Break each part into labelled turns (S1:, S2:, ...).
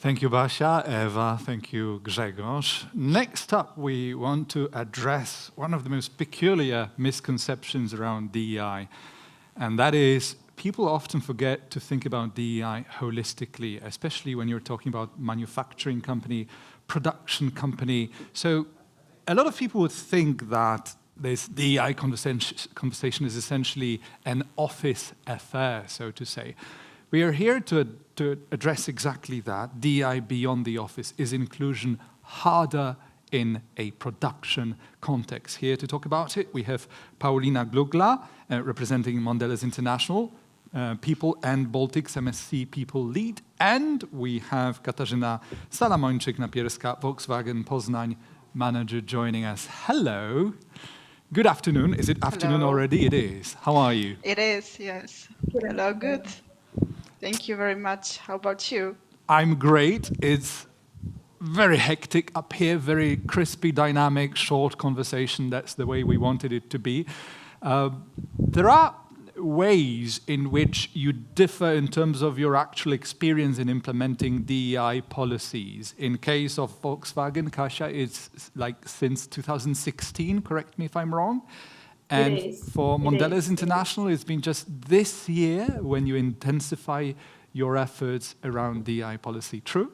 S1: Thank you, Basia, Eva, thank you, Grzegorz. Next up, we want to address one of the most peculiar misconceptions around DEI, and that is people often forget to think about DEI holistically, especially when you're talking about manufacturing company, production company. So a lot of people would think that this DEI conversation is essentially an office affair, so to say. We are here to address exactly that. DEI beyond the office is inclusion harder in a production context. Here to talk about it, we have Paulina Glugla, representing Mondelez International People and Baltics MSC People Lead, and we have Katarzyna Salamończyk-Napierska, Volkswagen Poznań Manager, joining us. Hello. Good afternoon. Is it afternoon
S2: Hello.
S1: already? It is. How are you?
S2: It is, yes. Hello, good. Thank you very much. How about you?
S1: I'm great. It's very hectic up here, very crispy, dynamic, short conversation. That's the way we wanted it to be. There are ways in which you differ in terms of your actual experience in implementing DEI policies. In case of Volkswagen, Kasia, it's like since 2016, correct me if I'm wrong. And for Mondelez International, it's been just this year when you intensify your efforts around DEI policy. True?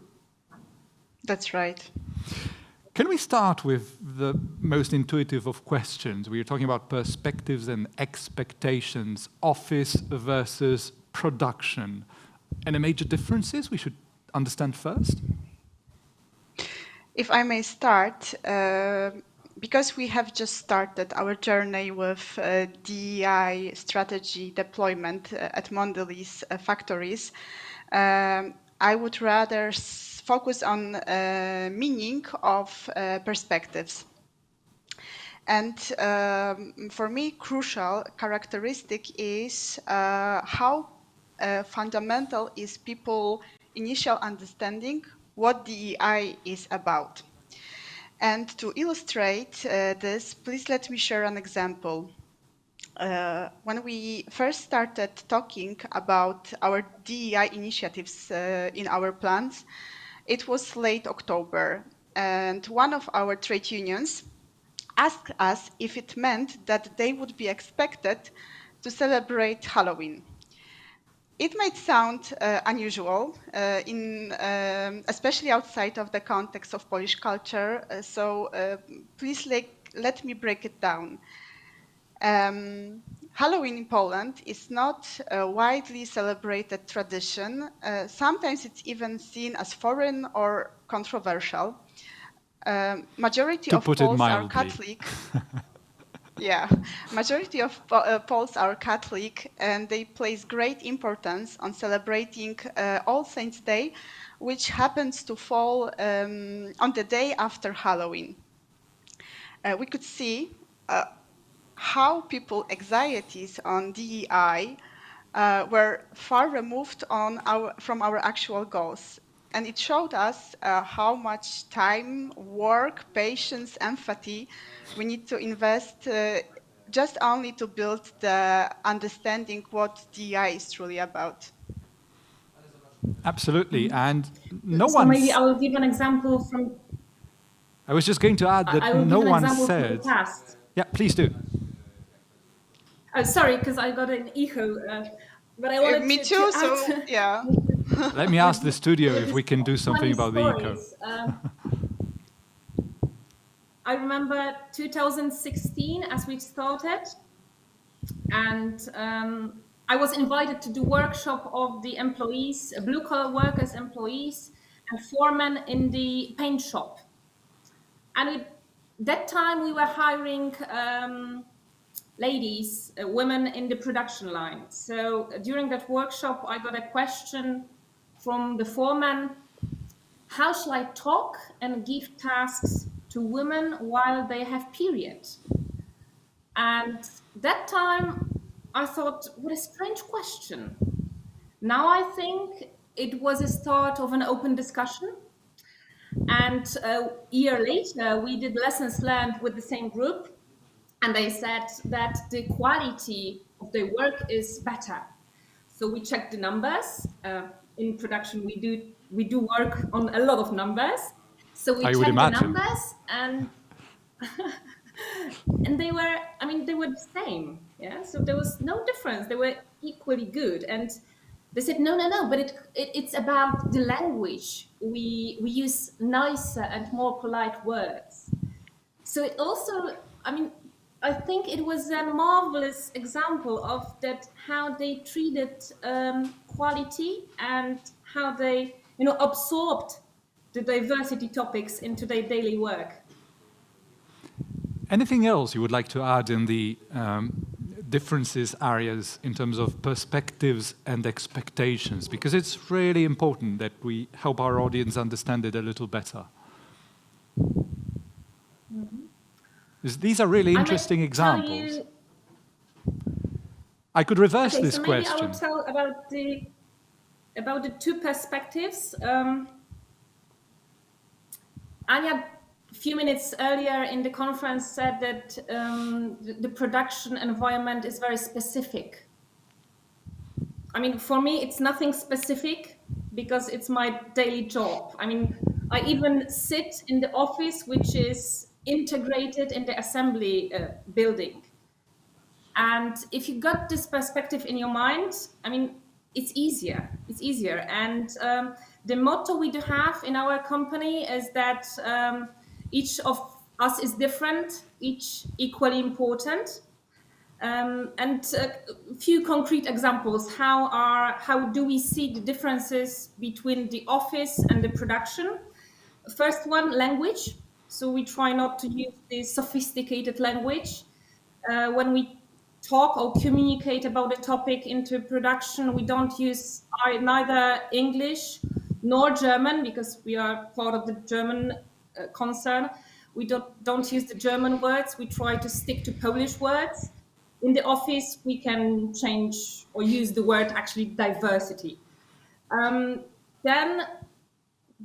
S2: That's right.
S1: Can we start with the most intuitive of questions? We are talking about perspectives and expectations, office versus production. Any major differences we should understand first?
S2: If I may start, because we have just started our journey with DEI strategy deployment at Mondelez factories, I would rather focus on meaning of perspectives. And for me, crucial characteristic is how fundamental is people initial understanding what DEI is about. And to illustrate this, please let me share an example. When we first started talking about our DEI initiatives in our plants, it was late October, and one of our trade unions asked us if it meant that they would be expected to celebrate Halloween. It might sound unusual, especially outside of the context of Polish culture, so please let me break it down. Halloween in Poland is not a widely celebrated tradition. Sometimes it's even seen as foreign or controversial. Majority of Poles are Catholic. Yeah, majority of Poles are Catholic, and they place great importance on celebrating All Saints' Day, which happens to fall on the day after Halloween. We could see how people's anxieties on DEI were far removed from our actual goals. And it showed us how much time, work, patience, empathy we need to invest just only to build the understanding what DEI is truly about.
S1: Absolutely, and
S3: maybe I will give an example from...
S1: I was just going to add that no one said... Yeah, please do.
S3: Oh, sorry, because I got an echo, but I wanted
S2: Me too,
S3: to
S2: so yeah.
S1: Let me ask the studio if we can do something about the echo.
S3: I remember 2016 as we started, and I was invited to do workshop of the employees, blue-collar workers, employees, and foremen in the paint shop. And that time we were hiring ladies, women in the production line. So during that workshop, I got a question from the foreman: how shall I talk and give tasks to women while they have periods? And that time I thought, what a strange question. Now I think it was a start of an open discussion. And a year later, we did lessons learned with the same group. And they said that the quality of their work is better. So we check the numbers. In production, we do work on a lot of numbers. So we
S1: I would
S3: check the
S1: imagine.
S3: numbers, and they were, I mean, they were the same. Yeah. So there was no difference. They were equally good. And they said, no, but it's about the language. We use nicer and more polite words. So it also, I mean, I think it was a marvelous example of that, how they treated quality and how they, absorbed the diversity topics into their daily work.
S1: Anything else you would like to add in the differences areas in terms of perspectives and expectations? Because it's really important that we help our audience understand it a little better. These are really interesting examples. I could reverse this
S3: so maybe
S1: question.
S3: I will tell about the two perspectives. Anya, a few minutes earlier in the conference, said that the production environment is very specific. I mean, for me, it's nothing specific because it's my daily job. I mean, I even sit in the office, which is integrated in the assembly building. And if you got this perspective in your mind, I mean, it's easier. It's easier. And the motto we do have in our company is that each of us is different, each equally important. And a few concrete examples. How do we see the differences between the office and the production? First one, language. So we try not to use this sophisticated language. When we talk or communicate about a topic into production, we don't use neither English nor German, because we are part of the German concern. We don't use the German words. We try to stick to Polish words. In the office, we can change or use the word actually diversity. Then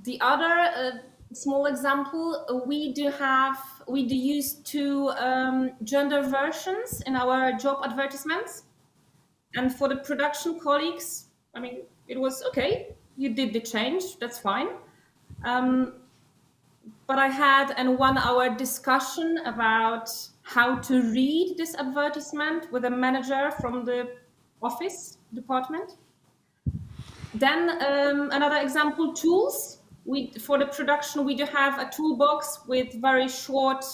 S3: the other small example, we do use two gender versions in our job advertisements. And for the production colleagues, I mean, it was okay. You did the change, that's fine. But I had a 1-hour discussion about how to read this advertisement with a manager from the office department. Then another example, tools. For the production, we do have a toolbox with very short,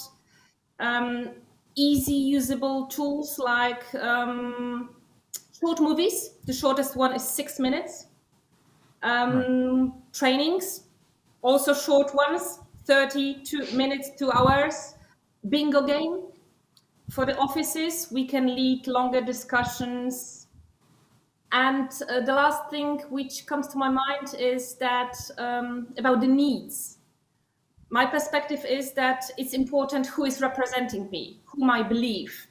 S3: easy usable tools like short movies. The shortest one is 6 minutes. Trainings, also short ones, 32 minutes, 2 hours. Bingo game. For the offices, we can lead longer discussions. And the last thing which comes to my mind is that about the needs. My perspective is that it's important who is representing me, whom I believe.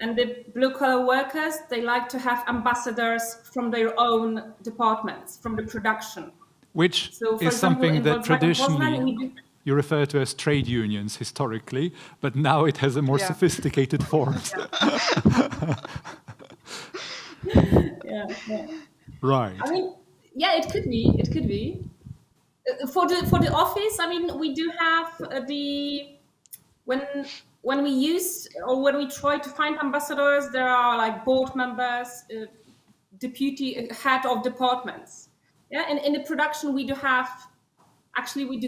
S3: And the blue-collar workers, they like to have ambassadors from their own departments, from the production.
S1: Which is something that traditionally you refer to as trade unions historically, but now it has a more sophisticated form.
S3: Yeah.
S1: Right.
S3: I mean, yeah, it could be. For the office, I mean, we do have when we use or when we try to find ambassadors, there are like board members, deputy head of departments. Yeah, and in the production, we do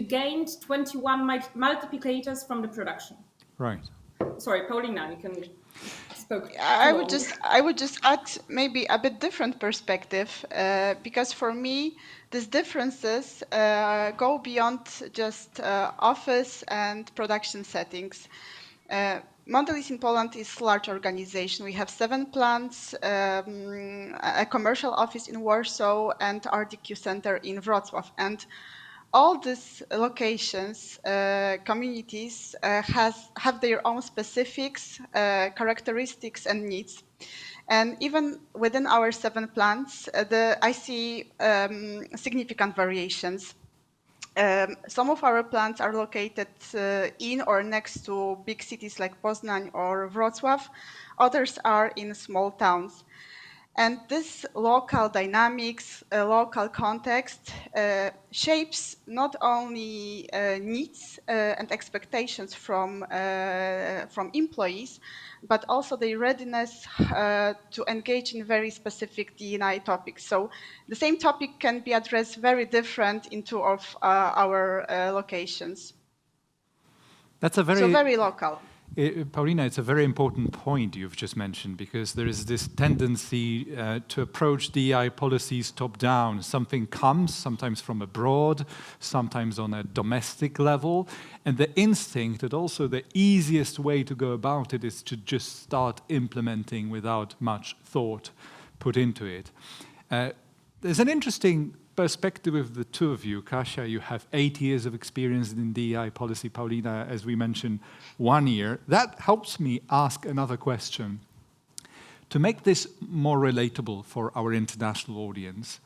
S3: gained 21 multiplicators from the production.
S1: Right.
S3: Sorry, Paulina, you can spoke.
S2: I would just add maybe a bit different perspective, because for me, these differences go beyond just office and production settings. Mondelez in Poland is a large organization. We have 7 plants, a commercial office in Warsaw, and RDQ center in Wrocław. And all these locations, communities, have their own specifics, characteristics, and needs. And even within our 7 plants, I see significant variations. Some of our plants are located in or next to big cities like Poznań or Wrocław. Others are in small towns. And this local dynamics, local context shapes not only needs and expectations from employees, but also their readiness to engage in very specific D&I topics. So the same topic can be addressed very different in two of our locations.
S1: That's a
S2: So very local.
S1: Paulina, it's a very important point you've just mentioned, because there is this tendency to approach DEI policies top-down. Something comes, sometimes from abroad, sometimes on a domestic level, and the instinct that also the easiest way to go about it is to just start implementing without much thought put into it. There's an interesting perspective of the two of you. Kasia, you have 8 years of experience in DEI policy. Paulina, as we mentioned, 1 year. That helps me ask another question. To make this more relatable for our international audience,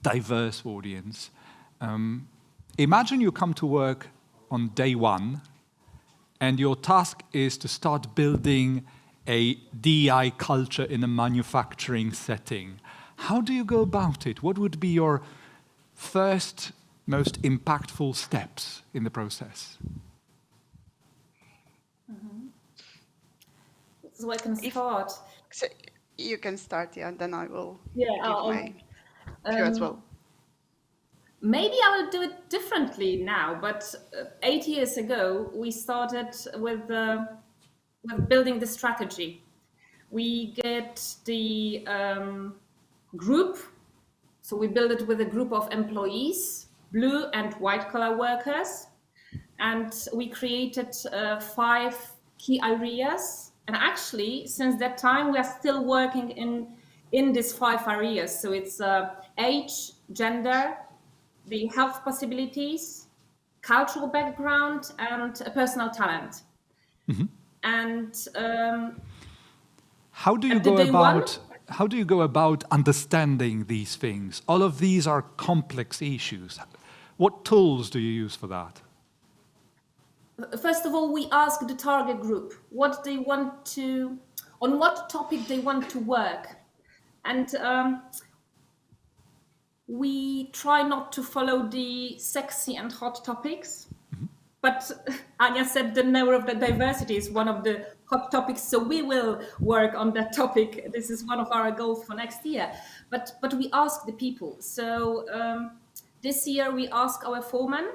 S1: diverse audience, imagine you come to work on day one and your task is to start building a DEI culture in a manufacturing setting. How do you go about it? What would be your first, most impactful steps in the process?
S3: So I can start.
S2: So you can start, yeah, and then I will
S3: Yeah,
S2: give my view as well.
S3: Maybe I will do it differently now, but 8 years ago, we started with building the strategy. We get the group, so we build it with a group of employees, blue and white collar workers, and we created 5 key areas. And actually, since that time, we are still working in these 5 areas. So it's age, gender, the health possibilities, cultural background, and personal talent.
S1: Mm-hmm.
S3: And
S1: how do you go about understanding these things? All of these are complex issues. What tools do you use for that?
S3: First of all, we ask the target group what they want to, on what topic they want to work. And we try not to follow the sexy and hot topics. Mm-hmm. But Anya said the number of the diversity is one of the hot topics, so we will work on that topic. This is one of our goals for next year. But we ask the people. So this year we ask our foremen,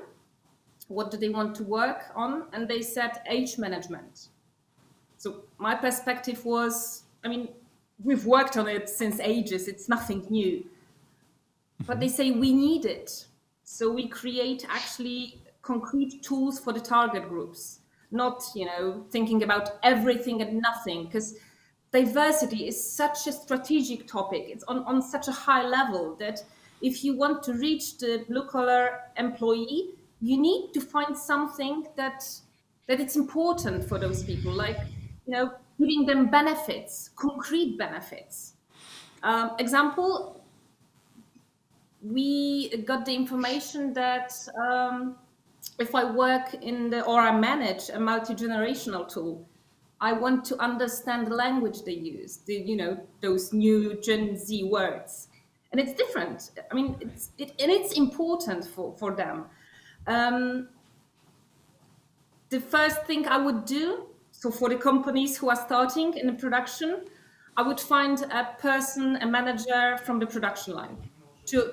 S3: what do they want to work on? And they said age management. So my perspective was, I mean, we've worked on it since ages. It's nothing new. But they say we need it. So we create actually concrete tools for the target groups, not, thinking about everything and nothing, because diversity is such a strategic topic. It's on such a high level that if you want to reach the blue-collar employee, you need to find something that it's important for those people, like, giving them benefits, concrete benefits. Example, we got the information that if I work or I manage a multi-generational tool, I want to understand the language they use, those new Gen Z words. And it's different. I mean, it's important for them. The first thing I would do, so for the companies who are starting in the production, I would find a manager from the production line to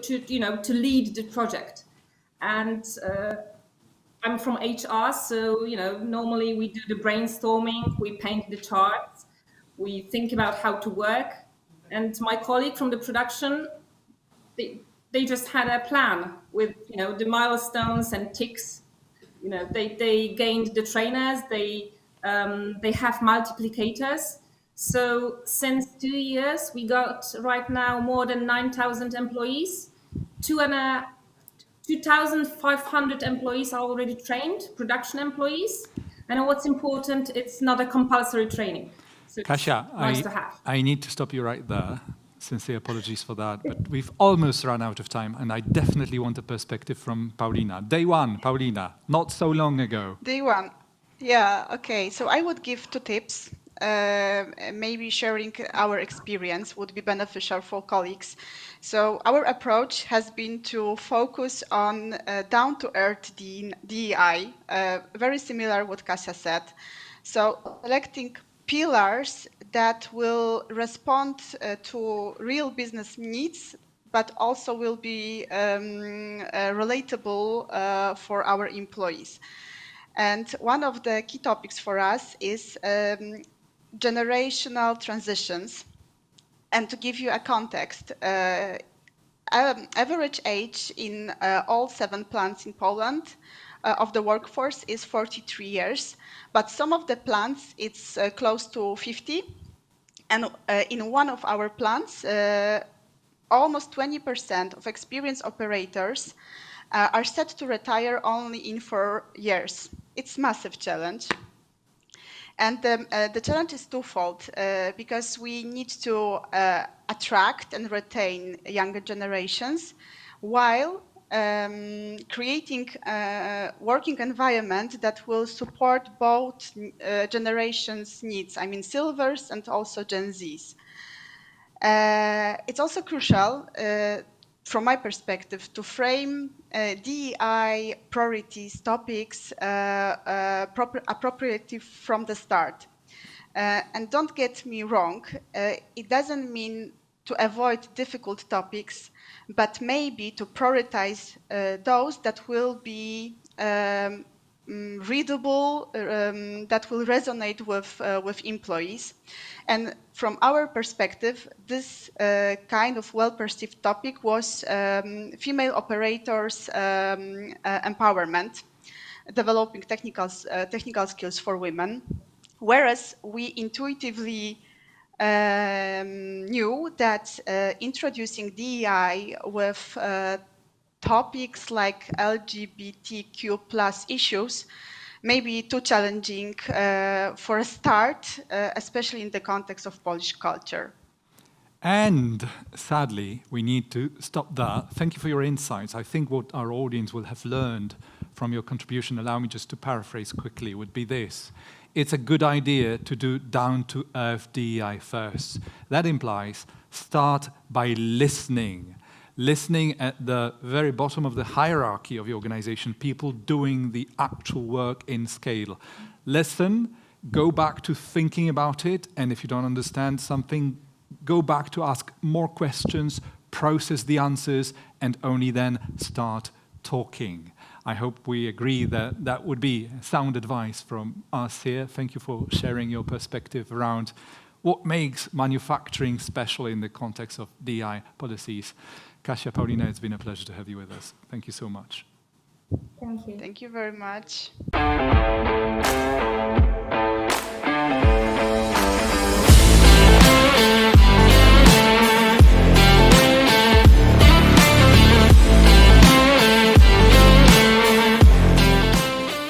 S3: lead the project. And I'm from HR, so normally we do the brainstorming, we paint the charts, we think about how to work. And my colleague from the production, they just had a plan with the milestones and ticks. They gained the trainers, they have multiplicators. So since 2 years, we got right now more than 9,000 employees. 2,500 employees are already trained, production employees. And what's important, it's not a compulsory training. So
S1: Kasia,
S3: nice to have.
S1: I need to stop you right there. Sincere apologies for that, but we've almost run out of time, and I definitely want a perspective from Paulina. Day one, Paulina, not so long ago.
S2: Day one. Yeah, okay. So I would give 2 tips. maybe sharing our experience would be beneficial for colleagues. So our approach has been to focus on down-to-earth DEI, very similar what Kasia said. So selecting pillars that will respond to real business needs, but also will be relatable for our employees. And one of the key topics for us is generational transitions. And to give you a context, average age in all 7 plants in Poland of the workforce is 43 years, but some of the plants it's close to 50. And in one of our plants, almost 20% of experienced operators are set to retire only in 4 years. It's a massive challenge. And the challenge is twofold, because we need to attract and retain younger generations while creating a working environment that will support both generations' needs, I mean Silvers and also Gen Zs. It's also crucial, from my perspective, to frame DEI priorities, topics appropriately from the start. And don't get me wrong, it doesn't mean to avoid difficult topics, but maybe to prioritize those that will be readable, that will resonate with employees. And from our perspective, this kind of well-perceived topic was female operators' empowerment, developing technical skills for women, whereas we intuitively knew that introducing DEI with topics like LGBTQ+ issues may be too challenging for a start, especially in the context of Polish culture.
S1: And sadly, we need to stop there. Thank you for your insights. I think what our audience will have learned from your contribution, allow me just to paraphrase quickly, would be this. It's a good idea to do down-to-earth DEI first. That implies start by listening. Listening at the very bottom of the hierarchy of the organization, people doing the actual work in scale. Listen, go back to thinking about it, and if you don't understand something, go back to ask more questions, process the answers, and only then start talking. I hope we agree that that would be sound advice from us here. Thank you for sharing your perspective around what makes manufacturing special in the context of DEI policies. Kasia, Paulina, it's been a pleasure to have you with us. Thank you so much.
S3: Thank you.
S2: Thank you very much.